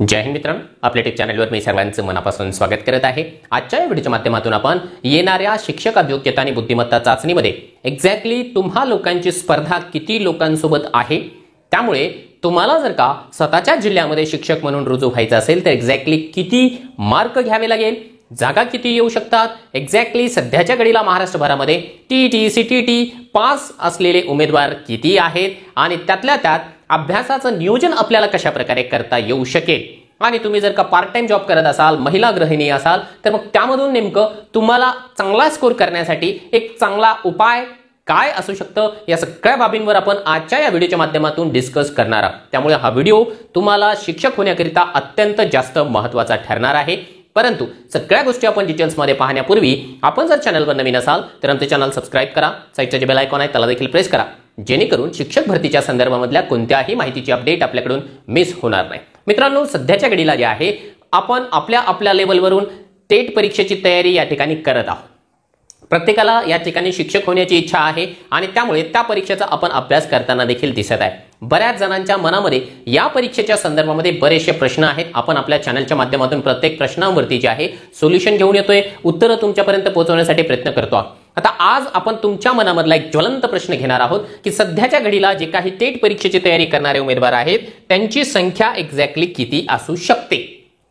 जय हिंद मित्रांनो, आपल्या यूट्यूब चॅनलवर मी सर्वांचं मनापासून स्वागत करत आहे। आजच्या व्हिडिओच्या माध्यमातून आपण येणाऱ्या शिक्षक योग्यता आणि बुद्धिमत्ता चाचणीमध्ये एक्झॅक्टली तुम्हा लोकांची स्पर्धा किती लोकांसोबत आहे, त्यामुळे तुम्हाला जर का स्वतःच्या जिल्ह्यामध्ये शिक्षक म्हणून रुजू व्हायचं असेल तर एक्झॅक्टली किती मार्क घ्यावे लागेल, जागा किती येऊ शकतात, एक्झॅक्टली सध्याच्या घडीला महाराष्ट्रभरामध्ये टीईटी सीटीटी पास असलेले उमेदवार किती आहेत आणि त्यातल्या त्यात अभ्यासाचं नियोजन आपल्याला कशा प्रकारे करता येऊ शकेल, आणि तुम्ही जर का पार्ट टाइम जॉब करत असाल, महिला गृहिणी असाल तर मग त्यामधून नेमकं तुम्हाला चांगला स्कोर करण्यासाठी एक चांगला उपाय काय असू शकतं, या सगळ्या बाबींवर आपण आजच्या या व्हिडिओच्या माध्यमातून डिस्कस करणार आहोत। त्यामुळे हा व्हिडिओ तुम्हाला शिक्षक होण्याकरिता अत्यंत जास्त महत्त्वाचा ठरणार आहे। परंतु सगळ्या गोष्टी आपण डिटेल्समध्ये पाहण्यापूर्वी आपण जर चॅनलवर नवीन असाल तर आमचे चॅनल सबस्क्राइब करा, साईडचा जे बेल आयकॉन आहे त्याला देखील प्रेस करा, जेणेकरून शिक्षक भरतीच्या संदर्भामधल्या कोणत्याही माहितीची अपडेट आपल्याकडून मिस होणार नाही। मित्रांनो, सध्याच्या घडीला जे आहे आपण आपल्या लेवलवरून टेट परीक्षेची तयारी या ठिकाणी करत आहोत। प्रत्येकाला या ठिकाणी शिक्षक होण्याची इच्छा आहे आणि त्यामुळे त्या परीक्षेचा आपण अभ्यास करताना देखील दिसत आहे। बऱ्याच जणांच्या मनामध्ये या परीक्षेच्या संदर्भामध्ये बरेचसे प्रश्न आहेत। आपण आपल्या चॅनलच्या माध्यमातून प्रत्येक प्रश्नांवरती जे आहे सोल्युशन घेऊन येतोय, उत्तरं तुमच्यापर्यंत पोहोचवण्यासाठी प्रयत्न करतो आहोत। आता आज आपण तुमच्या मनामधला एक ज्वलंत प्रश्न घेणार आहोत की सध्याच्या घडीला जे काही टेट परीक्षेची तयारी करणारे उमेदवार आहेत त्यांची संख्या एक्झॅक्टली किती असू शकते।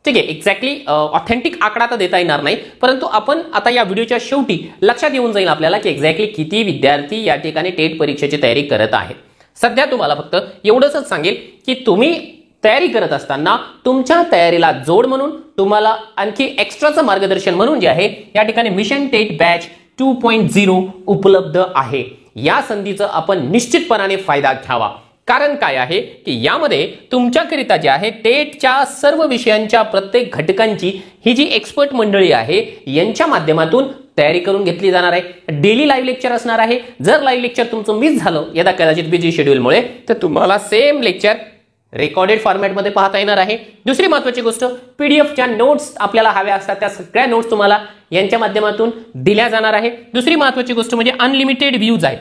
ठीक आहे, एक्झॅक्टली ऑथेंटिक आकडा तर देता येणार नाही, परंतु आपण आता या व्हिडिओच्या शेवटी लक्षात येऊन जाईल आपल्याला की एक्झॅक्टली किती विद्यार्थी या ठिकाणी टेट परीक्षेची तयारी करत आहेत। सध्या तुम्हाला फक्त एवढंच सांगेल की तुम्ही तयारी करत असताना तुमच्या तयारीला जोड म्हणून तुम्हाला आणखी एक्स्ट्राचं मार्गदर्शन म्हणून जे आहे या ठिकाणी मिशन टेट बॅच 2.0 उपलब्ध आहे। या संधीचा आपण निश्चितपणाने फायदा घ्यावा। कारण काय आहे की यामध्ये तुमच्याकरिता जे आहे टेटच्या सर्व विषयांच्या प्रत्येक घटकांची ही जी एक्सपर्ट मंडळी आहे यांच्या माध्यमातून तयारी करून घेतली जाणार आहे। डेली लाईव्ह लेक्चर असणार आहे। जर लाईव्ह लेक्चर तुमचं मिस झालं यदा कदाचित बिझी शेड्यूलमुळे तर तुम्हाला सेम लेक्चर रेकॉर्डेड फॉर्मॅटमध्ये पाहता येणार आहे। दुसरी महत्त्वाची गोष्ट, पीडीएफच्या नोट्स आपल्याला हव्या असतात त्या सगळ्या नोट्स तुम्हाला यांच्या माध्यमातून दिल्या जाणार आहे। दुसरी महत्त्वाची गोष्ट म्हणजे अनलिमिटेड व्ह्यूज आहेत।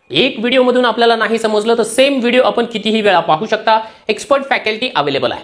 एक व्हिडिओ मधून आपल्याला नाही समजलं तर सेम व्हिडिओ आपण कितीही वेळा पाहू शकता। एक्सपर्ट फॅकल्टी अवेलेबल आहे।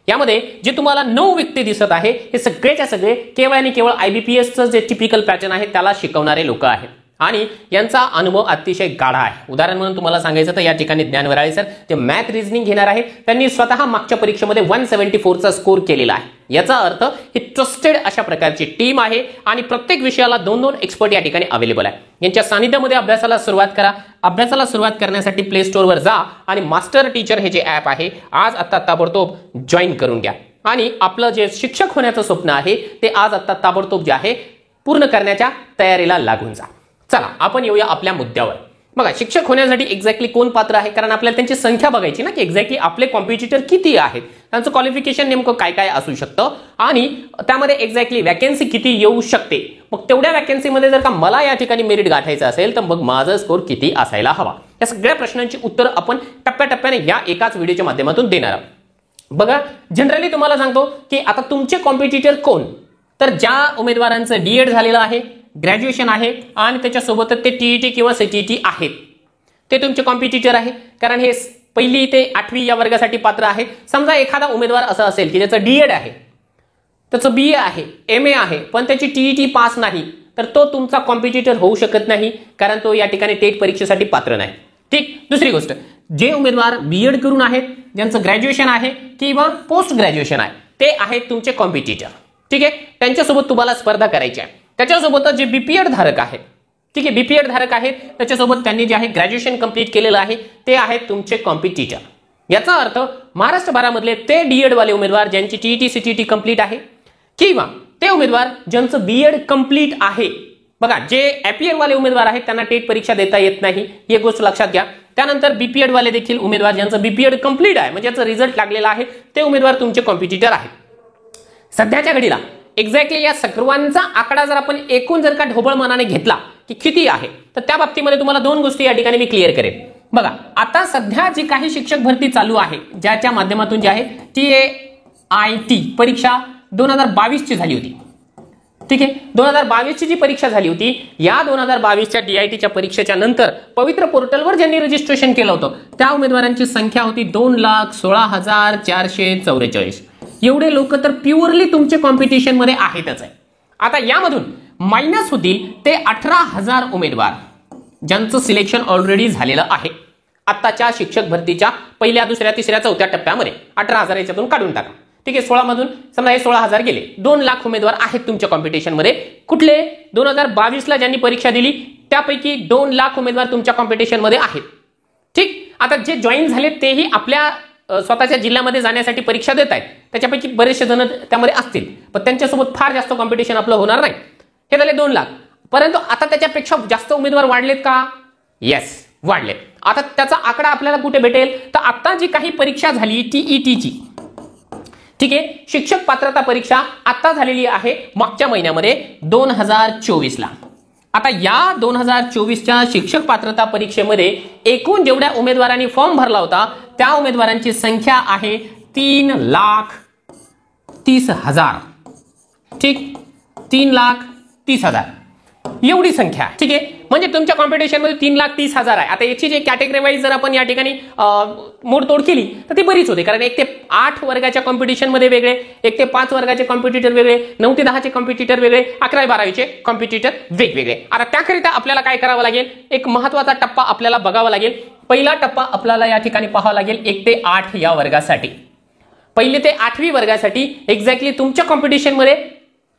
यामध्ये जे तुम्हाला 9 व्यक्ती दिसत आहे हे सगळेच्या सगळे केवळ आणि केवळ IBPSचं जे टिपिकल पॅटर्न आहे त्याला शिकवणारे लोक आहेत आणि यांचा अनुभव अतिशय गाढा आहे। उदाहरण म्हणून तुम्हाला सांगायचं तर या ठिकाणी ज्ञानवराळे सर ते मॅथ रिझनिंग घेणार आहेत। त्यांनी स्वतः मागच्या परीक्षेमध्ये 174चा स्कोर केलेला आहे। याचा अर्थ ही ट्रस्टेड अशा प्रकारची टीम आहे आणि प्रत्येक विषयाला 2-2 एक्सपर्ट या ठिकाणी अवेलेबल आहे। यांच्या सानिध्यामध्ये अभ्यासाला सुरुवात करा। अभ्यासाला सुरुवात करण्यासाठी प्ले स्टोअरवर जा आणि मास्टर टीचर हे जे ॲप आहे आज आता ताबडतोब जॉईन करून घ्या आणि आपलं जे शिक्षक होण्याचं स्वप्न आहे ते आज आता ताबडतोब जे आहे पूर्ण करण्याच्या तयारीला लागून जा। चला आपण येऊया आपल्या मुद्द्यावर। बघा, शिक्षक होण्यासाठी एक्झॅक्टली कोण पात्र आहे, कारण आपल्याला त्यांची संख्या बघायची ना की एक्झॅक्टली आपले कॉम्पिटिटर किती आहेत, त्यांचं क्वालिफिकेशन नेमकं काय काय असू शकतं आणि त्यामध्ये एक्झॅक्टली वॅकन्सी किती येऊ शकते। मग तेवढ्या वॅकन्सीमध्ये जर का मला या ठिकाणी मेरिट गाठायचं असेल तर मग माझा स्कोर किती असायला हवा, या सगळ्या प्रश्नांची उत्तर आपण टप्प्याटप्प्याने या एकाच व्हिडिओच्या माध्यमातून देणार आहोत। बघा, जनरली तुम्हाला सांगतो की आता तुमचे कॉम्पिटिटर कोण, तर ज्या उमेदवारांचं डीएड झालेलं आहे, ग्रॅज्युएशन आहे आणि त्याच्यासोबत ते टीईटी किंवा सीटीटी आहेत ते तुमचे कॉम्पिटिटर आहे। कारण हे 1ली ते 8वी या वर्गासाठी पात्र आहे। समजा एखादा उमेदवार असा असेल की ज्याचं डीएड आहे, त्याचं BA आहे, MA आहे, पण त्याची टीईटी पास नाही, तर तो तुमचा कॉम्पिटिटर होऊ शकत नाही, कारण तो या ठिकाणी टेट परीक्षेसाठी पात्र नाही। ठीक, दुसरी गोष्ट, जे उमेदवार बीएड करून आहेत, ज्यांचं ग्रॅज्युएशन आहे किंवा पोस्ट ग्रॅज्युएशन आहे ते आहेत तुमचे कॉम्पिटिटर। ठीक आहे, त्यांच्यासोबत तुम्हाला स्पर्धा करायची आहे। त्याच्यासोबत जे बीपीएड धारक आहेत, ठीक आहे, बीपीएड धारक आहेत त्याच्यासोबत त्यांनी जे आहे ग्रॅज्युएशन कंप्लीट केलेलं आहे ते आहेत तुमचे कॉम्पिटिटर। याचा अर्थ महाराष्ट्रभरामधले ते डीएड वाले उमेदवार ज्यांची टीईटी सीटीटी कंप्लीट आहे किंवा ते उमेदवार ज्यांचं बीएड कंप्लीट आहे। बघा, जे एपीएड वाले उमेदवार आहेत त्यांना टेट परीक्षा देता येत नाही, ही गोष्ट लक्षात घ्या। त्यानंतर बीपीएड वाले देखील उमेदवार ज्यांचं बीपीएड कंप्लीट आहे म्हणजे याचा रिझल्ट लागलेला आहे ते उमेदवार तुमचे कॉम्पिटिटर आहेत। सध्याच्या घडीला एक्झॅक्टली या सर्वांचा आकडा जर आपण एकूण जर का ढोबळ मनाने घेतला की किती आहे तर त्या बाबतीमध्ये तुम्हाला 2 गोष्टी या ठिकाणी मी क्लिअर करेन। बघा, आता सध्या जी काही शिक्षक भरती चालू आहे ज्याच्या माध्यमातून जे आहे TAIT परीक्षा 2022 ची झाली होती। ठीक आहे, 2022 ची जी परीक्षा झाली होती या 2022च्या DITच्या परीक्षेच्या नंतर पवित्र पोर्टलवर ज्यांनी रजिस्ट्रेशन केलं होतं त्या उमेदवारांची संख्या होती 2,16,444। एवढे लोक तर प्युअरली तुमच्या कॉम्पिटिशनमध्ये आहेतच आहे. आता यामधून मायनस होतील ते 18,000 उमेदवार ज्यांचं सिलेक्शन ऑलरेडी झालेलं आहे. आत्ताच्या शिक्षक भरतीच्या पहिल्या, दुसऱ्या, तिसऱ्या, चौथ्या टप्प्यामध्ये 18,000 याच्यातून काढून टाका. ठीक आहे, 16 मधून समजा हे 16,000 गेले. 2 लाख उमेदवार आहेत तुमच्या कॉम्पिटिशनमध्ये. कुठले? 2022ला ज्यांनी परीक्षा दिली त्यापैकी 2 लाख उमेदवार तुमच्या कॉम्पिटिशनमध्ये आहेत. ठीक, आता जे जॉईन झाले तेही आपल्या स्वतःच्या जिल्ह्यामध्ये जाण्यासाठी परीक्षा देत आहेत. त्याच्यापैकी बरेचसे जण त्यामध्ये असतील, पण त्यांच्यासोबत फार जास्त कॉम्पिटिशन आपलं होणार नाही. हे झाले 2 लाख. परंतु आता त्याच्यापेक्षा जास्त उमेदवार वाढलेत का? येस, वाढले. आता त्याचा आकडा आपल्याला कुठे भेटेल? तर आता जी काही परीक्षा झाली टीईटीची, ठीक आहे, शिक्षक पात्रता परीक्षा आता झालेली आहे मागच्या महिन्यामध्ये 2024ला. आता या 2024च्या शिक्षक पात्रता परीक्षेमध्ये एकूण जेवढ्या उमेदवारांनी फॉर्म भरला होता त्या उमेदवारांची संख्या आहे 3,30,000. ठीक, 3,30,000 एवढी संख्या. ठीक आहे, म्हणजे तुमच्या कॉम्पिटिशनमध्ये 3,30,000 आहे. आता याची जे कॅटेगरी वाईज जर आपण या ठिकाणी मोडतोड केली तर ती बरीच होते. कारण 1 ते 8 वर्गाच्या कॉम्पिटिशनमध्ये वेगळे, 1 ते 5 वर्गाचे कॉम्पिटिटर वेगळे, 9 ते 10चे कॉम्पिटिटर वेगळे, 11-12चे कॉम्पिटिटर वेगवेगळे. आता त्याकरिता आपल्याला काय करावं लागेल? एक महत्वाचा टप्पा आपल्याला बघावा लागेल. पहिला टप्पा आपल्याला या ठिकाणी पाहावा लागेल 1 ते 8 या वर्गासाठी. 1 ते 8वी वर्गासाठी एक्झॅक्टली तुमच्या कॉम्पिटिशनमध्ये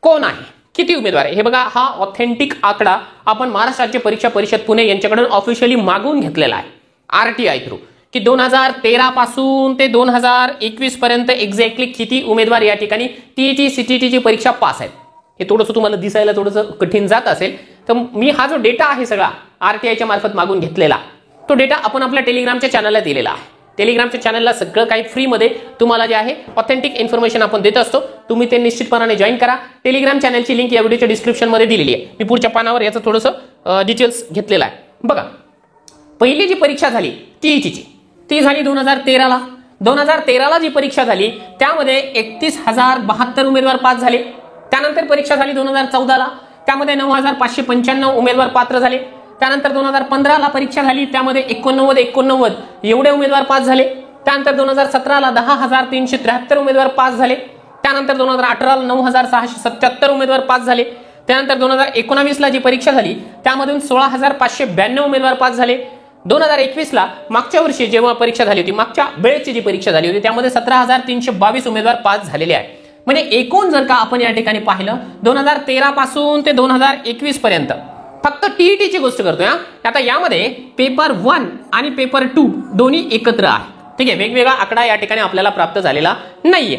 कोण आहे, किती उमेदवार आहे? हे बघा, हा ऑथेंटिक आकडा आपण महाराष्ट्र राज्य परीक्षा परिषद पुणे यांच्याकडून ऑफिशियली मागून घेतलेला आहे आरटीआय थ्रू, की 2013 पासून ते 2021 पर्यंत एक्झॅक्टली किती उमेदवार या ठिकाणी टीईटी सीटीटीची परीक्षा पास आहेत. हे थोडंसं तुम्हाला दिसायला थोडंसं कठीण जात असेल, तर मी हा जो डेटा आहे सगळा आरटीआयच्या मार्फत मागून घेतलेला, तो डेटा आपण आपल्या टेलिग्रामच्या चॅनलला दिलेला आहे. टेलिग्रामच्या चॅनलला सगळं काही फ्रीमध्ये तुम्हाला जे आहे ऑथेंटिक इन्फॉर्मेशन आपण देत असतो. तुम्ही ते निश्चितपणाने जॉईन करा. टेलिग्राम चॅनलची लिंक या व्हिडिओच्या डिस्क्रिप्शनमध्ये दिलेली आहे. मी पुढच्या पानावर याचं थोडंसं डिटेल्स घेतलेलं आहे. बघा, पहिली जी परीक्षा झाली टीईटीची ती झाली 2013ला. 2013ला जी परीक्षा झाली त्यामध्ये 31,072 उमेदवार पास झाले. त्यानंतर परीक्षा झाली 2014ला, त्यामध्ये 9,595 उमेदवार पात्र झाले. त्यानंतर 2015ला परीक्षा झाली, त्यामध्ये 89 एवढे उमेदवार पास झाले. त्यानंतर 2017ला 10,373 उमेदवार पास झाले. त्यानंतर 2018ला 9,677 उमेदवार पास झाले. त्यानंतर 2019ला जी परीक्षा झाली त्यामधून 16,592 उमेदवार पास झाले. 2021ला मागच्या वर्षी जेव्हा परीक्षा झाली होती, मागच्या वेळेची जी परीक्षा झाली होती त्यामध्ये 17,322 उमेदवार पास झालेले आहेत. म्हणजे एकूण जर का आपण या ठिकाणी पाहिलं 2013 पासून ते 2021 पर्यंत फक्त टीईटीची गोष्ट करतोय. आता यामध्ये पेपर 1 आणि पेपर 2 दोन्ही एकत्र आहे. ठीक आहे, वेगवेगळा आकडा या ठिकाणी आपल्याला प्राप्त झालेला नाहीये.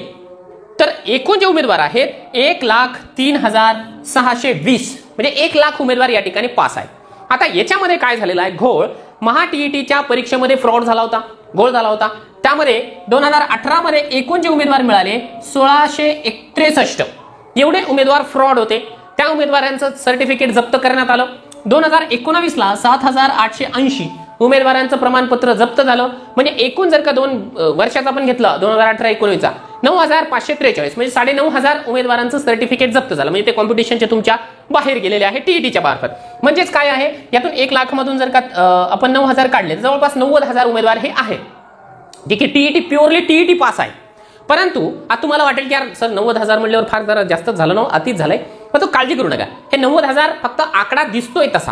तर एकूण जे उमेदवार आहेत 1,03,620 म्हणजे 1 लाख उमेदवार या ठिकाणी पास आहेत. आता याच्यामध्ये काय झालेलं आहे? घोळ. महा टीईटीच्या परीक्षेमध्ये फ्रॉड झाला होता, घोळ झाला होता. त्यामध्ये 2018 मध्ये एकूण जे उमेदवार मिळाले 1,663 एवढे उमेदवार फ्रॉड होते. त्या उमेदवारांचं सर्टिफिकेट जप्त करण्यात आलं. 2019ला 7,880 उमेदवारांचं प्रमाणपत्र जप्त झालं. म्हणजे एकूण जर का 2 वर्षाचा आपण घेतलं 2018-19चा 9,543 म्हणजे 9,500 उमेदवारांचं सर्टिफिकेट जप्त झालं. म्हणजे ते कॉम्पिटिशनचे तुमच्या बाहेर गेलेले आहे टीईटीच्या मार्फत. म्हणजेच काय आहे, यातून 1 लाख मधून जर का आपण 9,000 काढले तर जवळपास 90,000 उमेदवार हे आहेत जे की टीईटी प्युअरली टीईटी पास आहे. परंतु आता तुम्हाला वाटेल की यार सर 90,000 म्हणल्यावर फार जरा जास्तच झालं ना, अतिच झालंय. पण तो काळजी करू नका, हे 90,000 फक्त आकडा दिसतोय तसा.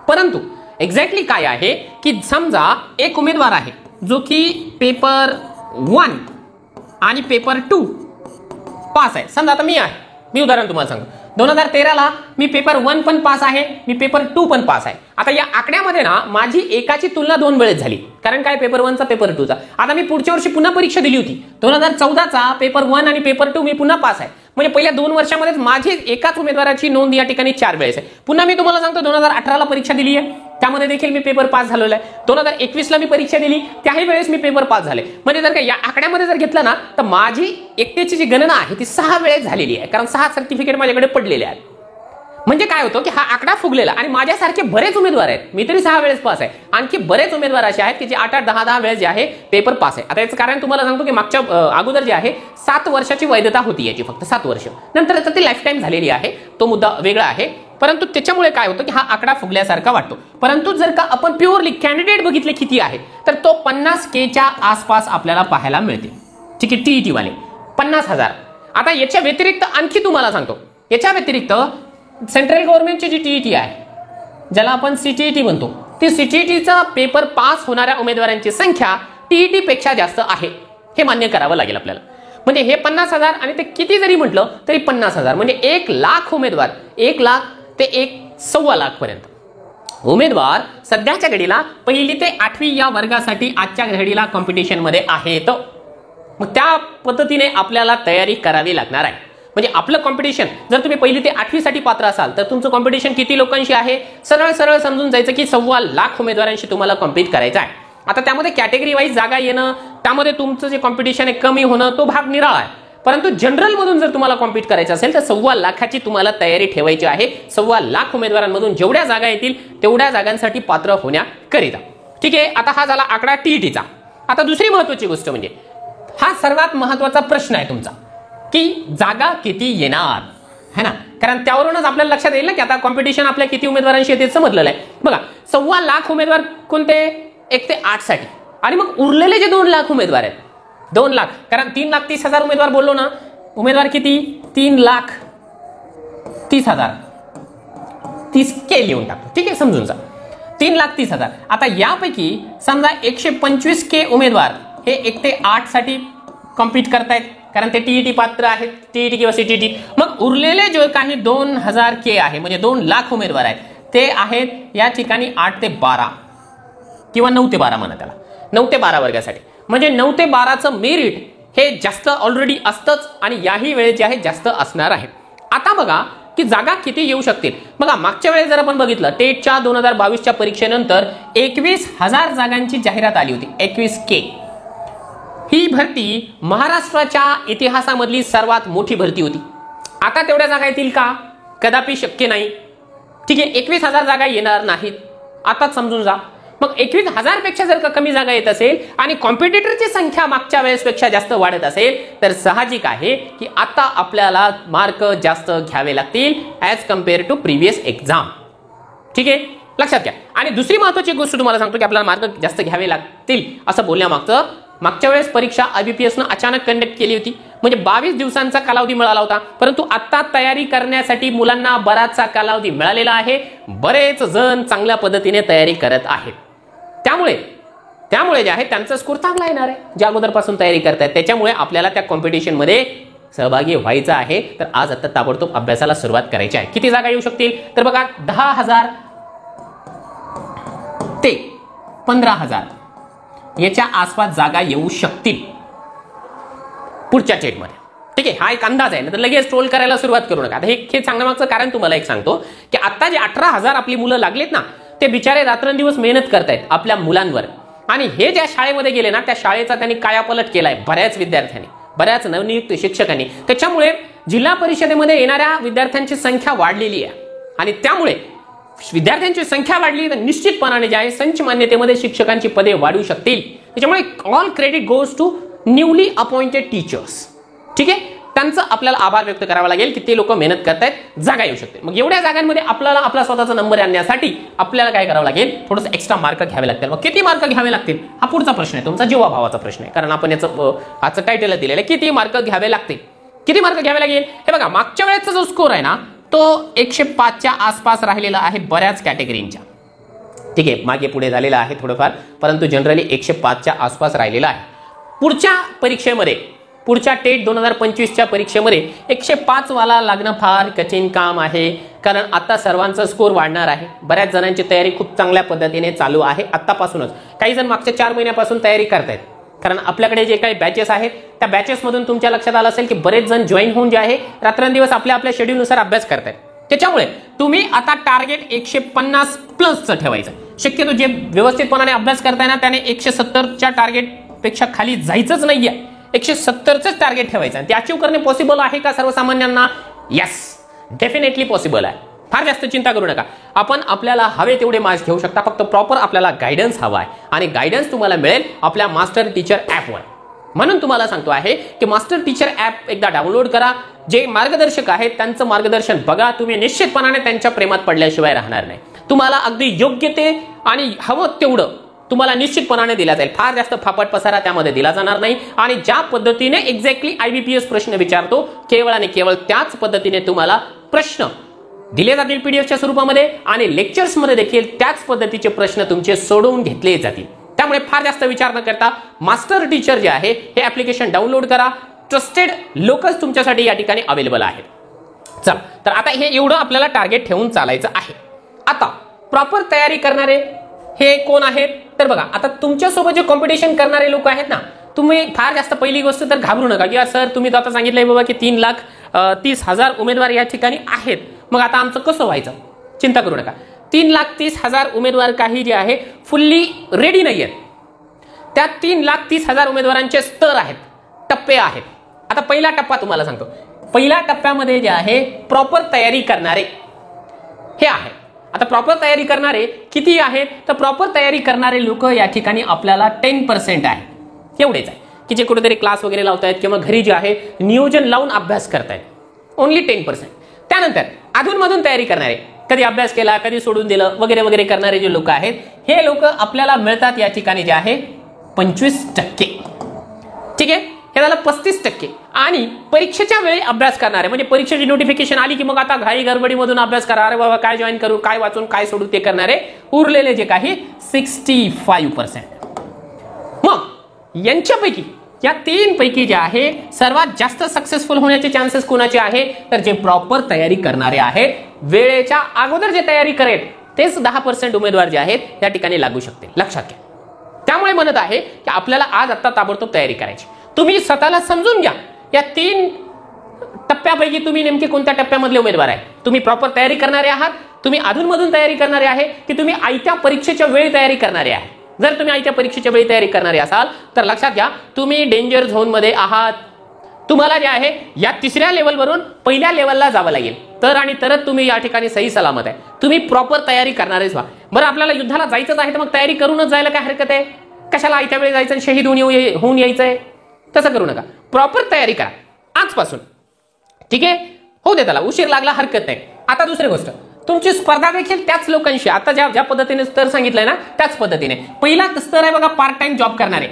परंतु एक्झॅक्टली काय आहे की समजा एक उमेदवार आहे जो की पेपर 1 आणि पेपर 2 पास आहे. समजा आता मी उदाहरण तुम्हाला सांगतो. 2013ला मी पेपर 1 पण पास आहे, मी पेपर 2 पण पास आहे. आता या आकड्यामध्ये ना माझी एकाची तुलना 2 वेळेस झाली. कारण काय, पेपर 1चा पेपर 2चा. आता मी पुढच्या वर्षी पुन्हा परीक्षा दिली होती 2014चा पेपर 1 आणि पेपर 2 मी पुन्हा पास आहे. म्हणजे पहिल्या 2 वर्षामध्येच माझी एकाच उमेदवाराची नोंद या ठिकाणी 4 वेळेस आहे. पुन्हा मी तुम्हाला सांगतो 2018ला परीक्षा दिली आहे, त्यामध्ये देखील मी पेपर पास झालेला आहे. 2021ला मी परीक्षा दिली, त्याही वेळेस मी पेपर पास झाले. म्हणजे जर का या आकड्यामध्ये जर घेतलं ना तर माझी एकट्याची जी गणना आहे ती 6 वेळेस झालेली आहे. कारण 6 सर्टिफिकेट माझ्याकडे पडलेले आहेत. म्हणजे काय होतं की हा आकडा फुगलेला. आणि माझ्यासारखे बरेच उमेदवार आहेत, मी तरी 6 वेळेस पास आहे. आणखी बरेच उमेदवार असे आहेत की जे 8-8, 10-10 वेळेस जे आहे पेपर पास आहे. आता याचं कारण तुम्हाला सांगतो की मागच्या अगोदर जे आहे 7 वर्षाची वैधता होती याची, फक्त 7 वर्ष. नंतर ती लाईफ टाईम झालेली आहे, तो मुद्दा वेगळा आहे. परंतु त्याच्यामुळे काय होतं की हा आकडा फुगल्यासारखा वाटतो. परंतु जर का आपण प्युअरली कॅन्डिडेट बघितले किती आहे तर तो 50K च्या आसपास आपल्याला पाहायला मिळते. ठीक आहे, टीईटी वाले 50,000. आता याच्या व्यतिरिक्त आणखी तुम्हाला सांगतो, याच्या व्यतिरिक्त सेंट्रल गव्हर्नमेंटची जी टीईटी आहे, ज्याला आपण सीटीईटी म्हणतो, ती सीटीईटीचा पेपर पास होणाऱ्या उमेदवारांची संख्या टीईटी पेक्षा जास्त आहे, हे मान्य करावं लागेल आपल्याला. म्हणजे हे 50,000 आणि ते किती जरी म्हटलं तरी 50,000 म्हणजे 1,00,000 उमेदवार, 1,00,000 ते 1,15,00,000 पर्यंत उमेदवार सध्याच्या घडीला 1ली ते 8वी या वर्गासाठी आजच्या घडीला कॉम्पिटिशन मध्ये आहेत. मग त्या पद्धतीने आपल्याला तयारी करावी लागणार आहे. म्हणजे आपलं कॉम्पिटिशन, जर तुम्ही 1ली ते 8वी साठी पात्र असाल तर तुमचं कॉम्पिटिशन किती लोकांशी आहे, सरळ सरळ समजून जायचं की 1,15,00,000 उमेदवारांशी तुम्हाला कॉम्पीट करायचं आहे. आता त्यामध्ये कॅटेगरी वाईज जागा येणं, त्यामध्ये तुमचं जे कॉम्पिटिशन आहे कमी होणं, तो भाग निराळा आहे. परंतु जनरल मधून जर तुम्हाला कॉम्पीट करायचं असेल तर 1,15,00,000ची तुम्हाला तयारी ठेवायची आहे. 1,15,00,000 उमेदवारांमधून जेवढ्या जागा येतील तेवढ्या जागांसाठी पात्र होण्याकरिता. ठीक आहे, आता हा झाला आकडा टीईटीचा. आता दुसरी महत्वाची गोष्ट म्हणजे हा सर्वात महत्वाचा प्रश्न आहे तुमचा, की जागा किती येणार, है ना. कारण त्यावरूनच आपल्याला लक्षात येईल ना की आता कॉम्पिटिशन आपल्या किती उमेदवारांशी येते समजलेलं आहे. बघा, 1,15,00,000 उमेदवार कोणते, 1 ते 8 साठी, आणि मग उरलेले जे 2,00,000 उमेदवार आहेत, 2,00,000, कारण 3,30,000 उमेदवार बोललो ना, उमेदवार किती, 3,30,000, 30K लिहून टाकतो. ठीक आहे, समजून जा, 3,30,000. आता यापैकी समजा 125K उमेदवार हे 1 ते 8 साठी कॉम्पीट करतायत, कारण ते टीईटी पात्र आहेत, टीईटी किंवा सीटीईटी. मग उरलेले जे काही 2,000K आहे, म्हणजे 2,00,000 उमेदवार आहेत, ते आहेत या ठिकाणी 8 ते 12 किंवा 9 ते 12 म्हणा त्याला, 9 ते 12 वर्गासाठी. म्हणजे 9 ते 12चं मेरिट हे जास्त ऑलरेडी असतंच आणि याही वेळेस जे आहे जास्त असणार आहे. आता बघा की जागा किती येऊ शकतील. बघा, मागच्या वेळेस जर आपण बघितलं, टेटच्या 2022च्या परीक्षेनंतर 21,000 जागांची जाहिरात आली होती, 21K. ही भरती महाराष्ट्राच्या इतिहासामधली सर्वात मोठी भरती होती. आता तेवढ्या जागा येतील का, कदापि शक्य नाही. ठीक आहे, 21,000 जागा येणार नाहीत, आताच समजून जा. मग 21,000 पेक्षा जर का कमी जागा येत असेल आणि कॉम्पिटिटरची संख्या मागच्या वेळेसपेक्षा जास्त वाढत असेल तर साहजिक आहे की आता आपल्याला मार्क जास्त घ्यावे लागतील as compare to previous exam. ठीक आहे, लक्षात घ्या. आणि दुसरी महत्वाची गोष्ट तुम्हाला सांगतो की आपल्याला मार्क जास्त घ्यावे लागतील असं बोलण्यामागचं, मागच्या वेळेस परीक्षा IBPSनं अचानक कंडक्ट केली होती, म्हणजे 22 दिवसांचा कालावधी मिळाला होता. परंतु आता तयारी करण्यासाठी मुलांना बराचसा कालावधी मिळालेला आहे. बरेच जण चांगल्या पद्धतीने तयारी करत आहेत. त्यामुळे जे आहे त्यांचा स्कोर चांगला येणार आहे, ज्या अगोदरपासून तयारी करतायत. त्याच्यामुळे आपल्याला त्या कॉम्पिटिशन मध्ये सहभागी व्हायचं आहे. तर आज आता ताबडतोब अभ्यासाला सुरुवात करायची आहे. किती जागा येऊ शकतील तर बघा, 10,000 ते 15,000 याच्या आसपास जागा येऊ शकतील पुढच्या टेटमध्ये. ठीक आहे, हा एक अंदाज आहे, तर लगेच ट्रोल करायला सुरुवात करू नका. आता हे सांगण्यामागचं कारण तुम्हाला एक सांगतो की आता जे 18,000 आपली मुलं लागलेत ना, ते बिचारे रात्रंदिवस मेहनत करतायत आपल्या मुलांवर. आणि हे ज्या शाळेमध्ये गेले ना, त्या शाळेचा त्यांनी कायापालट केलाय बऱ्याच विद्यार्थ्यांनी, बऱ्याच नवनियुक्त शिक्षकांनी. त्याच्यामुळे जिल्हा परिषदेमध्ये येणाऱ्या विद्यार्थ्यांची संख्या वाढलेली आहे. आणि त्यामुळे विद्यार्थ्यांची संख्या वाढली तर निश्चितपणाने जे आहे संच मान्यतेमध्ये शिक्षकांची पदे वाढू शकतील. त्याच्यामुळे all credit goes to newly appointed teachers. ठीक आहे, त्यांचं आपल्याला आभार व्यक्त करावा लागेल की ते लोक मेहनत करतायत, जागा येऊ शकते. मग एवढ्या जागांमध्ये आपल्याला आपला स्वतःचा नंबर आणण्यासाठी आपल्याला काय करावं लागेल, थोडंसं एक्स्ट्रा मार्क घ्यावे लागतील. मग किती मार्क घ्यावे लागतील हा पुढचा प्रश्न आहे, तुमचा जीवाभावाचा प्रश्न आहे. कारण आपण याचं आजचं टायटल दिलेलं आहे, किती मार्क घ्यावे लागतील. किती मार्क घ्यावे लागेल हे बघा, मागच्या वेळेचा जो स्कोर आहे ना तो 105च्या आसपास राहिलेला आहे बऱ्याच कॅटेगरींच्या. ठीक आहे, मागे पुढे झालेला आहे थोडंफार, परंतु जनरली 105च्या आसपास राहिलेला आहे. पुढच्या परीक्षेमध्ये, पुढच्या टेट 2025च्या परीक्षेमध्ये 105 वाला लागणं फार कठीण काम आहे. कारण आता सर्वांचा स्कोर वाढणार आहे. बऱ्याच जणांची तयारी खूप चांगल्या पद्धतीने चालू आहे आतापासूनच. काही जण मागच्या 4 महिन्यापासून तयारी करतायत. कारण आपल्याकडे जे काही बॅचेस आहेत त्या बॅचेसमधून तुमच्या लक्षात आलं असेल की बरेच जण जॉईन होऊन जे आहे रात्रंदिवस आपल्या आपल्या शेड्यूलनुसार अभ्यास करतायत. त्याच्यामुळे तुम्ही आता टार्गेट 150 प्लसचं ठेवायचं. शक्यतो जे व्यवस्थितपणाने अभ्यास करताय ना त्याने 170च्या टार्गेट पेक्षा खाली जायचंच नाहीये. 170च टार्गेट ठेवायचं. ते अचीव करणे पॉसिबल आहे का सर्वसामान्यांना? यस, डेफिनेटली पॉसिबल आहे. फार जास्त चिंता करू नका. आपण आपल्याला हवे तेवढे मार्क्स घेऊ शकता. फक्त प्रॉपर आपल्याला गायडन्स हवा आहे आणि गायडन्स तुम्हाला मिळेल आपल्या मास्टर टीचर ॲपवर. म्हणून तुम्हाला सांगतो आहे की मास्टर टीचर ॲप एकदा डाउनलोड करा. जे मार्गदर्शक आहेत त्यांचं मार्गदर्शन बघा. तुम्ही निश्चितपणाने त्यांच्या प्रेमात पडल्याशिवाय राहणार नाही. तुम्हाला अगदी योग्य ते आणि हवं तेवढं तुम्हाला निश्चितपणाने दिला जाईल. फार जास्त फापट पसारा त्यामध्ये दिला जाणार नाही आणि ज्या पद्धतीने एक्झॅक्टली IBPS प्रश्न विचारतो केवळ आणि केवळ त्याच पद्धतीने तुम्हाला प्रश्न दिले जातील पीडीएफच्या स्वरूपामध्ये आणि लेक्चर्समध्ये देखील त्याच पद्धतीचे प्रश्न तुमचे सोडवून घेतले जातील. त्यामुळे फार जास्त विचार न करता मास्टर टीचर जे आहे हे ऍप्लिकेशन डाउनलोड करा. ट्रस्टेड लोकच तुमच्यासाठी या ठिकाणी अवेलेबल आहेत. चला तर आता हे एवढं आपल्याला टार्गेट ठेवून चालायचं आहे. आता प्रॉपर तयारी करणारे हे कोण आहेत तर बघा, आता तुमच्यासोबत जे कॉम्पिटिशन करणारे लोक आहेत ना, तुम्ही फार जास्त पहिली गोष्ट तर घाबरू नका की सर तुम्ही तर आता सांगितलंय बाबा की 3,30,000 उमेदवार या ठिकाणी आहेत, मग आता आमचं कसं व्हायचं. चिंता करू नका. 3,30,000 उमेदवार काही जे आहे फुल्ली रेडी नाही आहेत. त्या 3,30,000 उमेदवारांचे स्तर आहेत, टप्पे आहेत. आता पहिला टप्पा तुम्हाला सांगतो. पहिल्या टप्प्यामध्ये जे आहे प्रॉपर तयारी करणारे हे आहे. आता प्रॉपर तयारी करणारे किती आहेत तर प्रॉपर तयारी करणारे लोक या ठिकाणी आपल्याला 10% आहे. एवढेच आहे की जे कुठेतरी क्लास वगैरे लावतायत किंवा घरी जे आहे नियोजन लावून अभ्यास करतायत. ओनली 10%. त्यानंतर अधूनमधून तयारी करणारे, कधी अभ्यास केला कधी सोडून दिलं वगैरे वगैरे करणारे जे लोक आहेत हे लोक आपल्याला मिळतात या ठिकाणी जे आहे 25%. ठीक आहे, हे झालं 35%. आणि परीक्षेच्या वेळी अभ्यास करणारे म्हणजे परीक्षेची नोटिफिकेशन आली की मग आता घाई गडबडीमधून अभ्यास करा, अरे बाबा काय जॉईन करू, काय वाचून काय सोडू ते करणारे उरलेले जे काही 65%. मग यांच्यापैकी या 3 पैकी जे आहे सर्वात जास्त सक्सेसफुल होण्याचे चान्सेस कोणाचे आहे तर जे प्रॉपर तयारी करणारे आहेत. वेळेच्या अगोदर जे तयारी करेल तेच 10% उमेदवार जे आहेत या ठिकाणी लागू शकते, लक्षात घ्या. त्यामुळे म्हणत आहे की आपल्याला आज आता ताबडतोब तयारी करायची. तुम्ही स्वतःला समजून घ्या या 3 टप्प्यापैकी तुम्ही नेमके कोणत्या टप्प्यामधले उमेदवार आहे. तुम्ही प्रॉपर तयारी करणारे आहात, तुम्ही अधूनमधून तयारी करणारे आहे की तुम्ही आयत्या परीक्षेच्या वेळी तयारी करणारे आहे. जर तुम्ही आयत्या परीक्षेच्या वेळी तयारी करणारे असाल तर लक्षात घ्या तुम्ही डेंजर झोन मध्ये आहात. तुम्हाला जे आहे या 3ऱ्या लेवलवरून पहिल्या लेवलला जावं लागेल तर आणि तरच तुम्ही या ठिकाणी सही सलामत आहे. तुम्ही प्रॉपर तयारी करणारेच व्हा. बरं आपल्याला युद्धाला जायचंच आहे तर मग तयारी करूनच जायला काय हरकत आहे. कशाला आयत्या वेळी जायचं आणि शहीद होऊन यायचंय. तसं करू नका. प्रॉपर तयारी करा आजपासून. ठीक आहे, हो दे त्याला उशीर लागला हरकत नाही. आता दुसरी गोष्ट, तुमची स्पर्धा देखील त्याच लोकांशी आता ज्या पद्धतीने स्तर सांगितलंय ना त्याच पद्धतीने. पहिला स्तर आहे बघा पार्ट टाइम जॉब करणारे,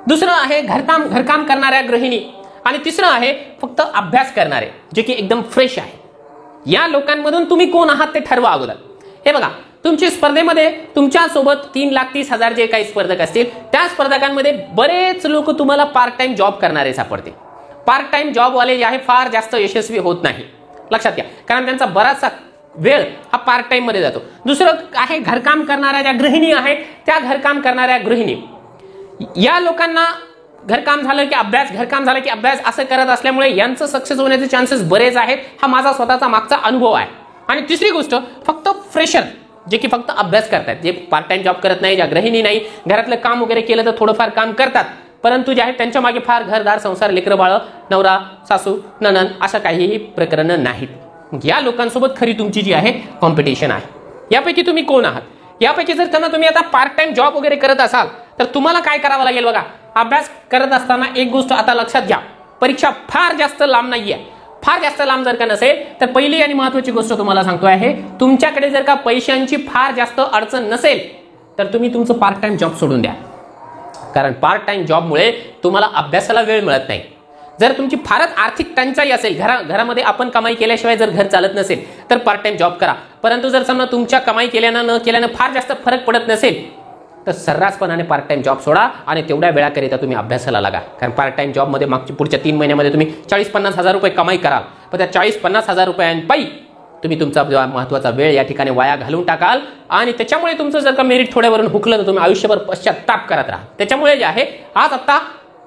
दुसरं आहे घरकाम करणाऱ्या गृहिणी आणि तिसरं आहे फक्त अभ्यास करणारे जे की एकदम फ्रेश आहे. या लोकांमधून तुम्ही कोण आहात ते ठरवा अगोदर. हे बघा तुमची स्पर्धेमध्ये तुमच्यासोबत 3,30,000 जे काही स्पर्धक असतील त्या स्पर्धकांमध्ये बरेच लोक तुम्हाला पार्ट टाइम जॉब करणारे सापडते. पार्ट टाइम जॉब वाले जे आहे फार जास्त यशस्वी होत नाही, लक्षात घ्या, कारण त्यांचा बराचसा वेळ हा पार्ट टाइम मध्ये जातो. दुसरं आहे घरकाम करणाऱ्या ज्या गृहिणी आहेत त्या घरकाम करणाऱ्या गृहिणी, या लोकांना घरकाम झालं की अभ्यास, घरकाम झालं की अभ्यास असं करत असल्यामुळे यांचं सक्सेस होण्याचे चान्सेस बरेच आहेत. हा माझा स्वतःचा मागचा अनुभव आहे. आणि तिसरी गोष्ट फक्त फ्रेशर जे की फक्त अभ्यास करतात, जे पार्ट टाइम जॉब करत नाही, ज्या गृहिणी नाही, घरातलं काम वगैरे केलं तर थोडंफार काम करतात परंतु जे आहे त्यांच्या मागे फार घरदार संसार लेकरं बाळ नवरा सासू नणन असं काहीही प्रकरण नाहीत. या लोकांसोबत खरी तुमची जी आहे कॉम्पिटिशन आहे. यापैकी तुम्ही कोण आहात. यापैकी जर तुम्ही आता पार्ट टाइम जॉब वगैरे करत असाल तर तुम्हाला काय करावं लागेल बघा. अभ्यास करत असताना एक गोष्ट आता लक्षात घ्या, परीक्षा फार जास्त लांब नाहीये. फार जास्त लांब जर का नसेल तर पहिली आणि महत्वाची गोष्ट तुम्हाला सांगतो आहे, तुमच्याकडे जर का पैशांची फार जास्त अडचण नसेल तर तुम्ही तुमचं पार्ट टाइम जॉब सोडून द्या. कारण पार्ट टाइम जॉबमुळे तुम्हाला अभ्यासाला वेळ मिळत नाही. जर तुमची फारच आर्थिक टंचाई असेल, घरामध्ये आपण कमाई केल्याशिवाय जर घर चालत नसेल तर पार्ट टाइम जॉब करा. परंतु जर समजा तुमच्या कमाई केल्यानं न केल्यानं फार जास्त फरक पडत नसेल तर सर्रासपणाने पार्ट टाइम जॉब सोडा आणि तेवढ्या वेळाकरिता तुम्ही अभ्यासाला लागा. कारण पार्ट टाइम जॉबमध्ये पुढच्या 3 महिन्यामध्ये तुम्ही 40-50 हजार रुपये कमाई कराल, पण त्या 40-50 हजार रुपयांपायी तुम्ही तुमचा महत्वाचा वेळ या ठिकाणी वाया घालून टाकाल आणि त्याच्यामुळे तुमचं जर का मेरिट थोड्यावरून हुकलं तर तुम्ही आयुष्यभर पश्चात्ताप करत राहा. त्याच्यामुळे जे आहे आज आता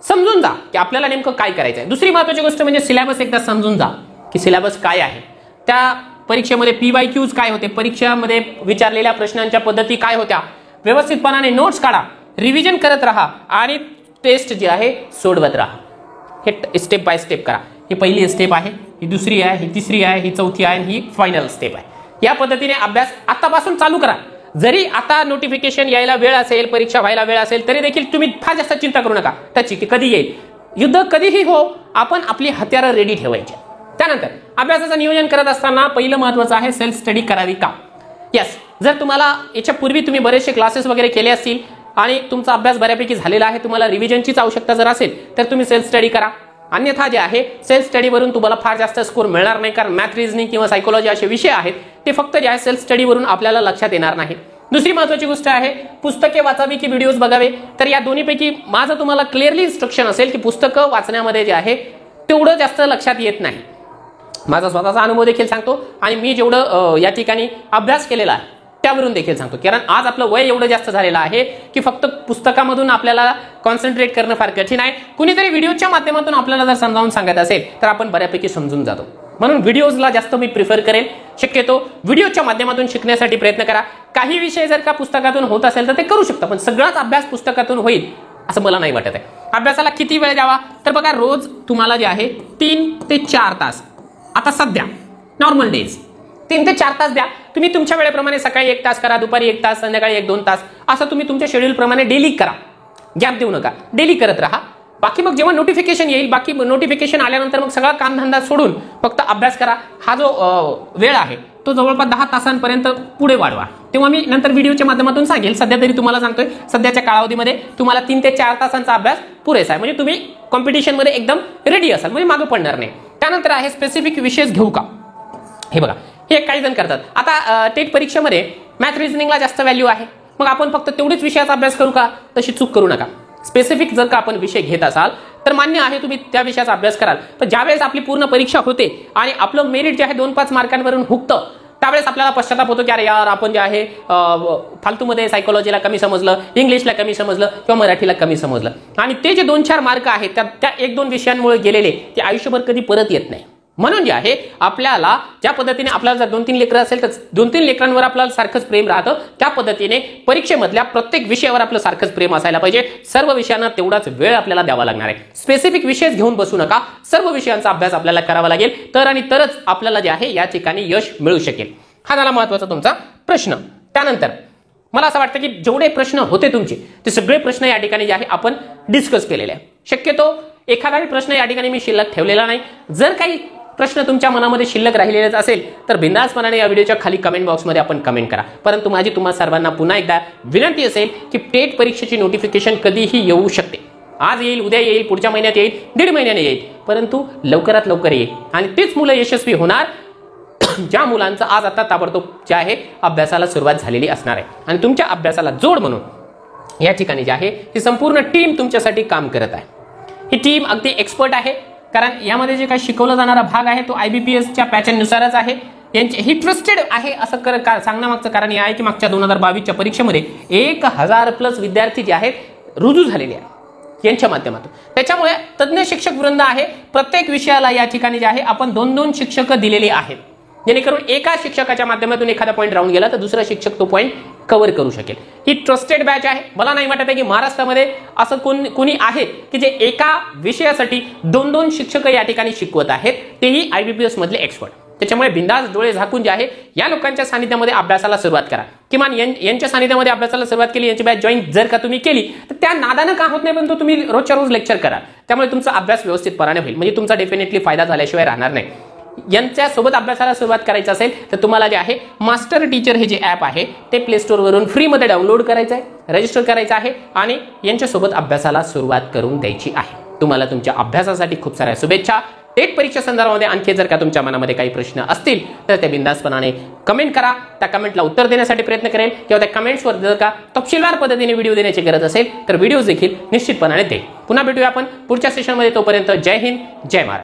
समजून जा की आपल्याला नेमकं काय करायचं आहे. दुसरी महत्वाची गोष्ट म्हणजे सिलेबस एकदा समजून जा की सिलेबस काय आहे, त्या परीक्षेमध्ये PYQs काय होते, परीक्षेमध्ये विचारलेल्या प्रश्नांच्या पद्धती काय होत्या. व्यवस्थितपणाने नोट्स काढा, रिव्हिजन करत राहा आणि टेस्ट जी आहे सोडवत राहा. हे स्टेप बाय स्टेप करा. ही पहिली स्टेप आहे, ही दुसरी आहे, ही तिसरी आहे, ही चौथी आहे, ही फायनल स्टेप आहे. या पद्धतीने अभ्यास आतापासून चालू करा. जरी आता नोटिफिकेशन यायला वेळ असेल, परीक्षा व्हायला वेळ असेल तरी देखील तुम्ही फार जास्त चिंता करू नका त्याची की कधी येईल. युद्ध कधीही हो, आपण आपली हत्यारं रेडी ठेवायची. त्यानंतर अभ्यासाचं नियोजन करत असताना पहिलं महत्वाचं आहे सेल्फ स्टडी करावी का. यस, जर तुम्हाला याच्या पूर्वी तुम्ही बरेचसे क्लासेस वगैरे केले असतील आणि तुमचा अभ्यास बऱ्यापैकी झालेला आहे, तुम्हाला रिव्हिजनचीच आवश्यकता जर असेल तर तुम्ही सेल्फ स्टडी करा. अन्यथा जे आहे सेल्फ स्टडीवरून तुम्हाला फार जास्त स्कोर मिळणार नाही, कारण मॅथ, रिझनिंग किंवा सायकोलॉजी असे विषय आहेत ते फक्त जे आहे सेल्फ स्टडीवरून आपल्याला लक्षात येणार नाही. दुसरी महत्त्वाची गोष्ट आहे पुस्तके वाचावी की व्हिडिओज बघावे. तर या दोन्हीपैकी माझं तुम्हाला क्लिअरली इन्स्ट्रक्शन असेल की पुस्तकं वाचण्यामध्ये जे आहे तेवढं जास्त लक्षात येत नाही. माझा स्वतःचा अनुभव देखील सांगतो आणि मी जेवढं या ठिकाणी अभ्यास केलेला आहे त्यावरून देखील सांगतो. कारण आज आपलं वय एवढं जास्त झालेलं आहे की फक्त पुस्तकामधून आपल्याला कॉन्सन्ट्रेट करणं फार कठीण आहे. कुणीतरी व्हिडिओच्या माध्यमातून आपल्याला जर समजावून सांगत असेल तर आपण बऱ्यापैकी समजून जातो. म्हणून व्हिडिओजला जास्त मी प्रिफर करेल. शक्यतो व्हिडिओच्या माध्यमातून शिकण्यासाठी प्रयत्न करा. काही विषय जर का पुस्तकातून होत असेल तर ते करू शकता, पण सगळाच अभ्यास पुस्तकातून होईल असं मला नाही वाटत आहे. अभ्यासाला किती वेळ द्यावा तर बघा, रोज तुम्हाला जे आहे 3 ते 4 तास, आता सध्या नॉर्मल डेज 3 ते 4 तास द्या. तुम्ही तुमच्या वेळेप्रमाणे सकाळी 1 तास करा, दुपारी 1 तास, संध्याकाळी 1-2 तास, असं तुम्ही तुमच्या शेड्यूल प्रमाणे डेली करा. गॅप देऊ नका, डेली करत राहा. बाकी मग जेव्हा नोटिफिकेशन येईल, बाकी नोटिफिकेशन आल्यानंतर मग सगळा कामधंदा सोडून फक्त अभ्यास करा. हा जो वेळ आहे तो जवळपास 10 तासांपर्यंत पुढे वाढवा. तेव्हा मी नंतर व्हिडिओच्या माध्यमातून सांगेल. सध्या तरी तुम्हाला सांगतोय, सध्याच्या कालावधीमध्ये तुम्हाला 3 ते 4 तासांचा अभ्यास पुरेसा आहे. म्हणजे तुम्ही कॉम्पिटिशनमध्ये एकदम रेडी असाल, म्हणजे मागं पडणार नाही. त्यानंतर आहे स्पेसिफिक विषय घेऊ का. हे बघा, हे काही जण करतात. आता टेट परीक्षेमध्ये मॅथ, रिझनिंगला जास्त व्हॅल्यू आहे, मग आपण फक्त तेवढीच विषयाचा अभ्यास करू का. तशी चूक करू नका. स्पेसिफिक जर का आपण विषय घेत असाल तर मान्य आहे तुम्ही त्या विषयाचा अभ्यास कराल, पण ज्यावेळेस आपली पूर्ण परीक्षा होते आणि आपलं मेरिट जे आहे 2-5 मार्कांवरून हुकतं, त्यावेळेस आपल्याला पश्चाताप होतो की अरे यार, आपण जे आहे फालतूमध्ये सायकोलॉजीला कमी समजलं, इंग्लिशला कमी समजलं किंवा मराठीला कमी समजलं, आणि ते जे 2-4 मार्क आहेत त्या 1-2 विषयांमुळे गेलेले ते आयुष्यभर कधी परत येत नाही. म्हणून जे आहे आपल्याला ज्या पद्धतीने, आपल्याला जर 2-3 लेकरं असेल तर 2-3 लेकरांवर आपल्याला सारखंच प्रेम राहतं, त्या पद्धतीने परीक्षेमधल्या प्रत्येक विषयावर आपलं सारखंच प्रेम असायला पाहिजे. सर्व विषयांना तेवढाच वेळ आपल्याला द्यावा लागणार आहे. स्पेसिफिक विषय घेऊन बसू नका, सर्व विषयांचा अभ्यास आपल्याला करावा लागेल, तर आणि तरच आपल्याला जे आहे या ठिकाणी यश मिळू शकेल. हा झाला महत्त्वाचा तुमचा प्रश्न. त्यानंतर मला असं वाटतं की जेवढे प्रश्न होते तुमचे ते सगळे प्रश्न या ठिकाणी जे आहे आपण डिस्कस केलेले आहे. शक्यतो एखादाही प्रश्न या ठिकाणी मी शिल्लक ठेवलेला नाही. जर काही प्रश्न तुमच्या मनामध्ये शिल्लक राहिलेलेच असेल तर बिनधास्तपणाने या व्हिडिओच्या खाली कमेंट बॉक्समध्ये आपण कमेंट करा. परंतु माझी तुम्हा सर्वांना पुन्हा एकदा विनंती असेल की टेट परीक्षेची नोटिफिकेशन कधीही येऊ शकते. आज येईल, उद्या येईल, पुढच्या महिन्यात येईल, 1.5 महिन्याने येईल, परंतु लवकरात लवकर येईल. आणि तेच मुलं यशस्वी होणार ज्या मुलांचं आज आता ताबडतोब जे आहे अभ्यासाला सुरुवात झालेली असणार आहे. आणि तुमच्या अभ्यासाला जोड म्हणून या ठिकाणी जे आहे ही संपूर्ण टीम तुमच्यासाठी काम करत आहे. ही टीम अगदी एक्सपर्ट आहे, कारण यामध्ये जे काही शिकवला जाणारा भाग आहे तो IBPSच्या पॅटर्ननुसारच आहे. ही ट्रस्टेड आहे असं सांगण्यामागचं कारण हे आहे की मागच्या 2022च्या परीक्षेमध्ये 1000+ विद्यार्थी जे आहेत रुजू झालेले आहेत यांच्या माध्यमातून. त्याच्यामुळे तज्ज्ञ शिक्षक वृंद आहे. प्रत्येक विषयाला या ठिकाणी जे आहे आपण 2-2 शिक्षक दिलेले आहेत, जेणेकरून एका शिक्षकाच्या माध्यमातून एखादा पॉईंट राहून गेला तर दुसरा शिक्षक तो पॉईंट कव्हर करू शकेल. ही ट्रस्टेड बॅच आहे. मला नाही वाटत आहे की महाराष्ट्रामध्ये असं कोणी आहे की जे एका विषयासाठी 2-2 शिक्षक या ठिकाणी शिकवत आहेत, तेही IBPS मधले एक्सपर्ट. त्याच्यामुळे बिंदास डोळे झाकून जे आहे या लोकांच्या सानिध्यामध्ये अभ्यासाला सुरुवात करा. किमान यांच्या सानिध्यामध्ये अभ्यासाला सुरुवात केली, यांची बॅच जॉईन जर का तुम्ही केली तर त्या नादानं का होत नाही, पण तुम्ही रोजच्या रोज लेक्चर करा. त्यामुळे तुमचा अभ्यास व्यवस्थितपणे होईल, म्हणजे तुमचा डेफिनेटली फायदा झाल्याशिवाय राहणार नाही. यांच्यासोबत अभ्यासाला सुरुवात करायची असेल तर तुम्हाला जे आहे मास्टर टीचर हे जे ॲप आहे ते प्ले स्टोअरवरून फ्रीमध्ये डाउनलोड करायचं आहे, रजिस्टर करायचं आहे आणि यांच्यासोबत अभ्यासाला सुरुवात करून द्यायची आहे. तुम्हाला तुमच्या अभ्यासासाठी खूप साऱ्या शुभेच्छा. टेट परीक्षा संदर्भामध्ये आणखी जर का तुमच्या मनामध्ये काही प्रश्न असतील तर ते बिनधास्तपणाने कमेंट करा. त्या कमेंटला उत्तर देण्यासाठी प्रयत्न करेल, किंवा त्या कमेंट्सवर जर का तपशीलवार पद्धतीने व्हिडिओ देण्याची गरज असेल तर व्हिडिओ देखील निश्चितपणाने देईल. पुन्हा भेटूया आपण पुढच्या सेशनमध्ये. तोपर्यंत जय हिंद, जय महाराष्ट्र.